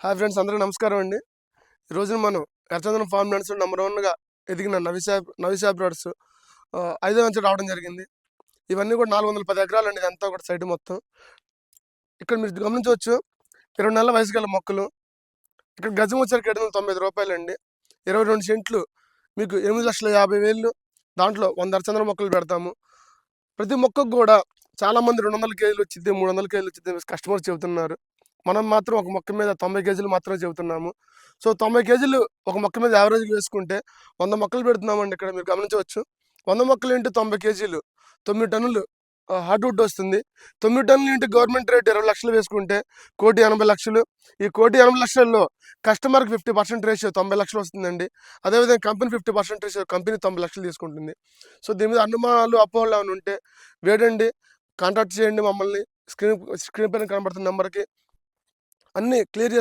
Hi friends, అందరికీ నమస్కారం అండి. ఈ రోజున మనం ఎర్రచందనం ఫార్మ్ ల్యాండ్స్‌లో నంబర్ 1గా ఎదిగిన నవిశాబ్ బ్రదర్స్ ఐదో అంచె రావడం జరిగింది. ఇవన్నీ కూడా 410 ఎకరాలండి. ఇదంతా కూడా సైట్ మొత్తం. ఇక్కడ మీరు గమనించవచ్చు 20 నెలల వయసు గల మొక్కలు. ఇక్కడ గజం వచ్చరికి రూ. 795 అండి. 22 సెంట్లు మీకు 8,50,000. దాంట్లో 100 ఎర్రచందనం మొక్కలు పెడతాము. ప్రతి మొక్కకు కూడా చాలామంది 200 కేజీలు వచ్చిద్ది, 300 కేజీలు వచ్చిద్ది కస్టమర్స్ చెబుతున్నారు. మనం మాత్రం ఒక మొక్క మీద 90 కేజీలు మాత్రమే చెబుతున్నాము. సో 90 కేజీలు ఒక మొక్క మీద యావరేజ్‌గా వేసుకుంటే 100 మొక్కలు పెడుతున్నామండి. ఇక్కడ మీరు గమనించవచ్చు. 100 మొక్కలు ఇంటూ 90 కేజీలు 9 టన్నులు హార్డ్‌వుడ్ వస్తుంది. 9 టన్నులు ఇంటూ గవర్నమెంట్ రేట్ 20 లక్షలు వేసుకుంటే 1,80,00,000. ఈ 1,80,00,000లో కస్టమర్‌కి 50% రేషియో 90 లక్షలు వస్తుందండి. అదేవిధంగా కంపెనీ 50% రేషియో కంపెనీ 90 లక్షలు తీసుకుంటుంది. సో దీని మీద అనుమానాలు, అపోహలు ఏమైనా ఉంటే వేడండి, కాంటాక్ట్ చేయండి మమ్మల్ని. స్క్రీన్ పైన కనబడుతున్న నెంబర్‌కి అన్నీ క్లియర్